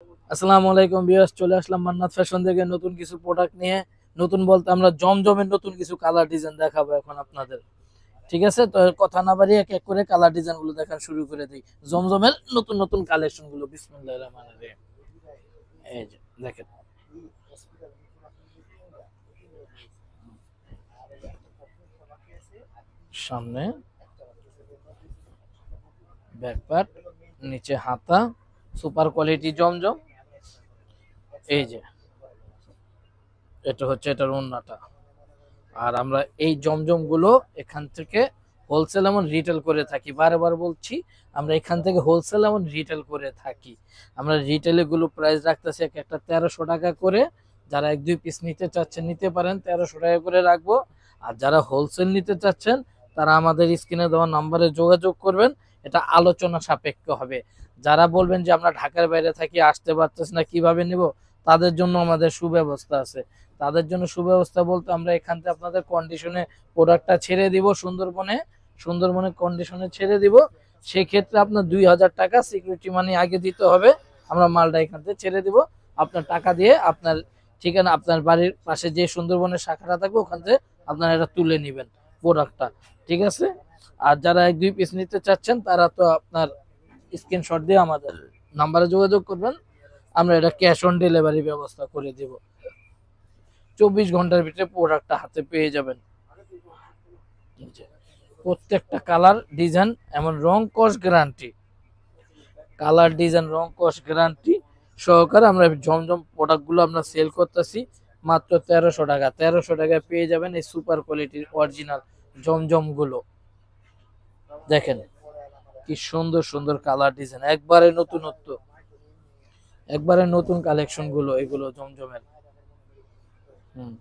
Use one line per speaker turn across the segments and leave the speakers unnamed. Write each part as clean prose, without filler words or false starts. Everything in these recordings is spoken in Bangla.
আসসালামু আলাইকুম ভিউয়ার্স, চলে আসলাম মান্নাত ফ্যাশন থেকে নতুন কিছু প্রোডাক্ট নিয়ে। নতুন বলতে আমরা জমজমের নতুন কিছু কালার ডিজাইন দেখাবো এখন আপনাদের। ঠিক আছে, তো কথা না বাড়িয়ে এক এক করে কালার ডিজাইন গুলো দেখা শুরু করে দিই। জমজমের নতুন নতুন কালেকশন গুলো বিসমিল্লাহির রহমানির রহিম। এই যে দেখেন, সামনে ব্যাকপার্ট, নিচে হাতা, সুপার কোয়ালিটি জমজম। এই যে এটা হচ্ছে এটার ওন্নাটা। আর আমরা এই জমজম গুলো এখান থেকে হোলসেল এমন রিটেল করে থাকি, বারবার বলছি আমরা এখান থেকে হোলসেল এমন রিটেল করে থাকি। আমরা রিটেলে গুলো প্রাইস রাখতেছি এক একটা 1300 টাকা করে। যারা 1-2 পিস নিতে চাচ্ছেন নিতে পারেন, 1300 টাকা করে রাখবো। আর যারা হোলসেল নিতে চাচ্ছেন তারা আমাদের স্ক্রিনে দেওয়া নাম্বারে যোগাযোগ করবেন। এটা আলোচনা সাপেক্ষ হবে। যারা বলবেন যে আমরা ঢাকার বাইরে থাকি, আসতে পারতেছি না, কিভাবে নিব, তাদের জন্য আমাদের সুব্যবস্থা আছে। তাদের জন্য সুব্যবস্থা বলতে আমরা এখান থেকে আপনাদের কন্ডিশনে প্রোডাক্টটা ছেড়ে দিব সুন্দরবনে। সুন্দরবনে কন্ডিশনে ছেড়ে দিব। সেই ক্ষেত্রে আপনার 2000 টাকা সিকিউরিটি মানি আগে দিতে হবে। আমরা মালটা এখান থেকে ছেড়ে দিব। আপনার টাকা দিয়ে আপনার ঠিকানা, আপনার বাড়ির পাশে যে সুন্দরবনের শাখাটা থাকবে ওখান থেকে আপনারা এটা তুলে নেবেন প্রোডাক্টটা। ঠিক আছে। আর যারা 1-2 পিস নিতে চাচ্ছেন তারা তো আপনার স্ক্রিনশট দিয়ে আমাদের নাম্বারে যোগাযোগ করবেন। আমরা এটা ক্যাশ অন ডেলিভারি ব্যবস্থা করে দিব। 24 ঘন্টার ভিতরে প্রোডাক্টটা হাতে পেয়ে যাবেন। প্রত্যেকটা কালার ডিজাইন এমন রং কস গ্যারান্টি, কালার ডিজাইন রং কস গ্যারান্টি সহকারে আমরা জমজম প্রোডাক্টগুলো আমরা সেল করতেছি মাত্র 1300 টাকা। 1300 টাকায় পেয়ে যাবেন এই সুপার কোয়ালিটির অরিজিনাল জমজম গুলো। দেখেন কি সুন্দর সুন্দর কালার ডিজাইন, একবারে নতুনত্ব, একবারে নতুন কালেকশন গুলো এগুলো জমজমের। হুম,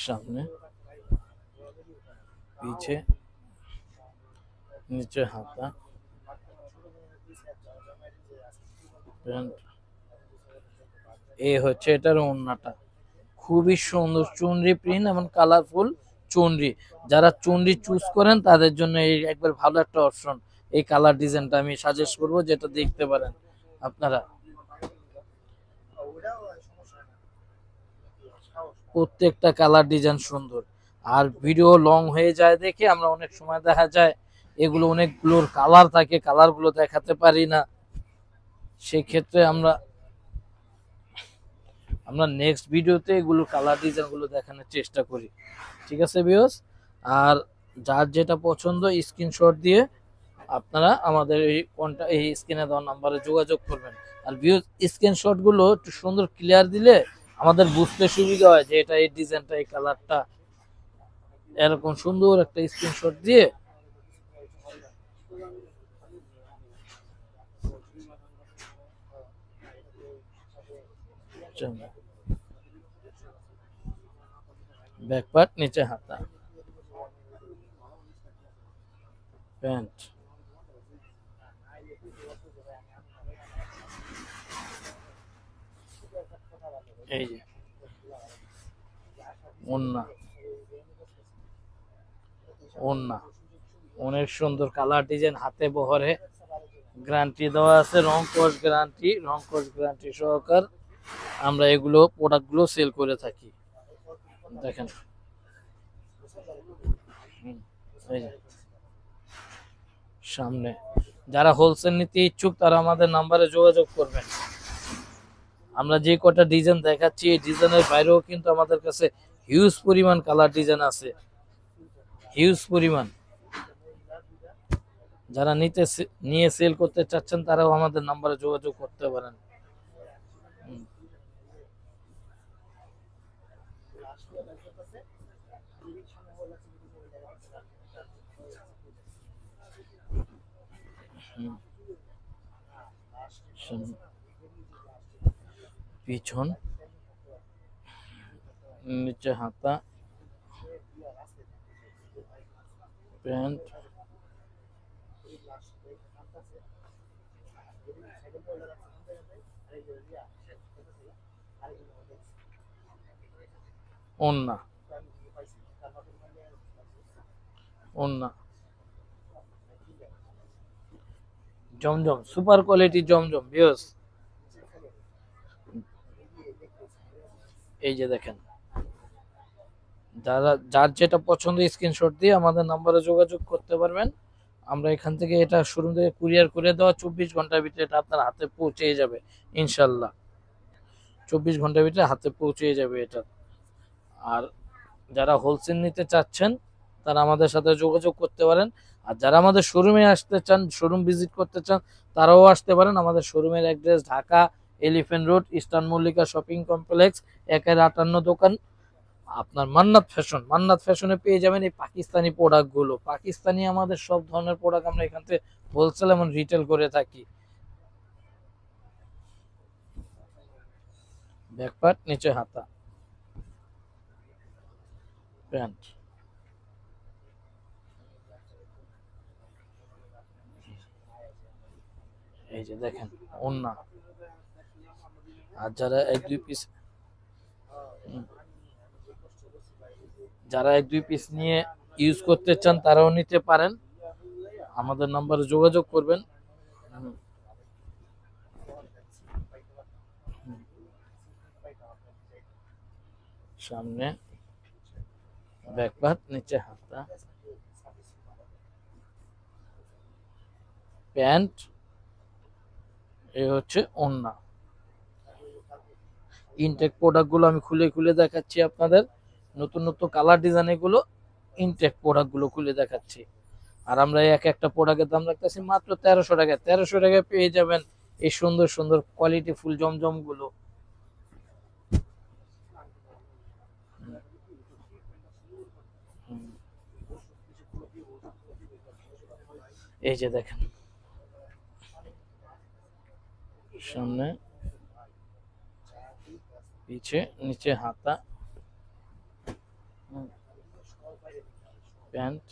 সামনে পিছে নিচে হাতা, প্যান্ট। এই হচ্ছে এটার ওড়নাটা, খুবই সুন্দর চুনরি প্রিন্ট এবং কালারফুল চুনরি। যারা চুনরি চুজ করেন তাদের জন্য এই একবার ভালো একটা অপশন। এই কালার ডিজাইনটা আমি সাজেস্ট করবো, যেটা দেখতে পারেন আপনারা। প্রত্যেকটা কালার ডিজাইন সুন্দর। আর ভিডিও লং হয়ে যায় দেখে আমরা অনেক সময় দেখা যায় এগুলো অনেকগুলোর কালার থাকে, কালার গুলো দেখাতে পারি না। সেই ক্ষেত্রে আমরা আমরা নেক্সট ভিডিওতে এগুলো কালার ডিজাইন গুলো দেখানোর চেষ্টা করি। ঠিক আছে ভিউয়ার্স। আর যার যেটা পছন্দ স্ক্রিনশট দিয়ে আপনারা আমাদের এই স্ক্রিনে দেওয়া নাম্বারে যোগাযোগ করবেন। আর ভিউজ স্ক্রিনশট গুলো একটু সুন্দর ক্লিয়ার দিলে আমাদের বুঝতে সুবিধা হয় যে এটা এই ডিজাইনটা এই কালারটা। এরকম সুন্দর একটা স্ক্রিনশট দিয়ে ব্যাক পার্ট, নিচে হাতা, প্যান্ট। এই যে ওন্না, ওন্না অনেক সুন্দর কালার ডিজাইন, হাতে বহরে গ্যারান্টি দেওয়া আছে, রং কস গ্যারান্টি, রং কস গ্যারান্টি সহকার আমরা এগুলো প্রোডাক্টগুলো সেল করে থাকি। দেখেন, এই যে সামনে যারা হোলসেল নিতে ইচ্ছুক তারা আমাদের নাম্বারে যোগাযোগ করবেন। আমরা যে কটা ডিজাইন দেখাচ্ছি এই ডিজাইনের বাইরেও কিন্তু আমাদের কাছে হিউজ পরিমাণ কালার ডিজাইন আছে, হিউজ পরিমাণ। যারা নিয়ে সেল করতে চাচ্ছেন তারাও আমাদের নাম্বারে যোগাযোগ করতে পারেন। পিছন, নিচে হাতা, প্যান্ট, ওন্না ওন্না জমজম সুপার কোয়ালিটি জমজম ভিউয়ার্স, এই যে দেখেন, যার যেটা পছন্দ স্ক্রিনশট দিয়ে আমাদের নাম্বারে যোগাযোগ করতে পারবেন। আমরা এখান থেকে এটা শোরুম থেকে কুরিয়ার করে দেওয়া 24 ঘন্টার ভিতরে এটা আপনার হাতে পৌঁছে যাবে ইনশাল্লাহ। 24 ঘন্টার ভিতরে হাতে পৌঁছে যাবে এটা। আর যারা হোলসেল নিতে চাচ্ছেন তারা আমাদের সাথে যোগাযোগ করতে পারেন। আর যারা আমাদের শোরুমে আসতে চান, শোরুম ভিজিট করতে চান, তারাও আসতে পারেন। আমাদের শোরুমের address Dhaka elephant road, eastern Mallika shopping complex, 1-58 দোকান। আপনার মান্নাত ফ্যাশনে পেয়ে যাবেন এই পাকিস্তানি প্রোডাক্টগুলো। পাকিস্তানি আমাদের সব ধরনের প্রোডাক্ট আমরা এখান থেকে হোলসেল এবং রিটেল করে থাকি। ব্যাকপার্ট, নিচে হাতা, প্যান্ট, এই যে দেখেন ওন্না। আর যারা এক দুই পিস নিয়ে ইউজ করতে চান তারাও নিতে পারেন, আমাদের নাম্বারে যোগাযোগ করবেন। সামনে ব্যাকপার্ট, নিচে হাতা, প্যান্ট, এই হচ্ছে ওন্না। ইনটেক প্রোডাক্টগুলো আমি খুলে খুলে দেখাচ্ছি আপনাদের, নতুন নতুন কালার ডিজাইন, এগুলো ইনটেক প্রোডাক্টগুলো খুলে দেখাচ্ছি। আর আমরা এক একটা প্রোডাক্টের দাম রাখতেছি মাত্র 1300 টাকা। 1300 টাকায় পেয়ে যাবেন এই সুন্দর সুন্দর কোয়ালিটি ফুল জমজম গুলো। এই যে দেখেন, সামনে পিছে, নিচে হাতা, প্যান্ট,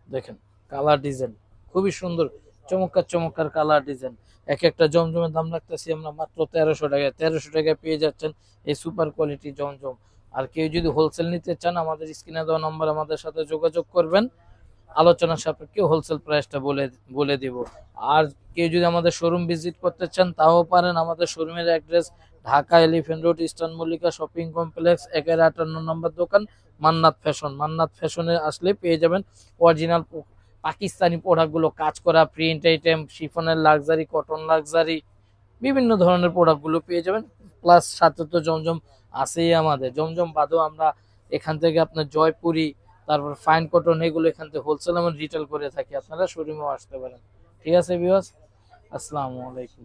দেখেন কালার ডিজাইন খুবই সুন্দর, চমৎকার চমৎকার কালার ডিজাইন। এক একটা জমজমের দাম রাখতেছি আমরা মাত্র 1300 টাকায়। 1300 টাকায় পেয়ে যাচ্ছেন এই সুপার কোয়ালিটি জমজম। আর কেউ যদি হোলসেল নিতে চান আমাদের স্ক্রিনে দেওয়া নম্বর আমাদের সাথে যোগাযোগ করবেন, আলোচনা সাপেক্ষে হোলসেল প্রাইসটা বলে দিব। আর কেউ যদি আমাদের শোরুম ভিজিট করতে চান তাও পারেন। আমাদের শোরুমের address Dhaka elephant road, eastern Mallika shopping complex, 1-58 নম্বর দোকান, মান্নাত ফ্যাশন। মান্নাত ফ্যাশনে আসলে পেয়ে যাবেন অরিজিনাল পাকিস্তানি প্রোডাক্টগুলো, কাজ করা প্রিন্ট আইটেম, শিফনের লাক্সারি, কটন লাক্সারি, বিভিন্ন ধরনের প্রোডাক্টগুলো পেয়ে যাবেন। প্লাস সাথে তো জমজম আছেই আমাদের। জমজম বাদেও আমরা এখান থেকে আপনার জয়পুরি, তারপর ফাইন কটন, এগুলো এখান থেকে হোলসেল এবং রিটেল করে থাকি। আপনারা শোরুমেও আসতে পারেন। ঠিক আছে ভিউয়ার্স, আসসালামু আলাইকুম।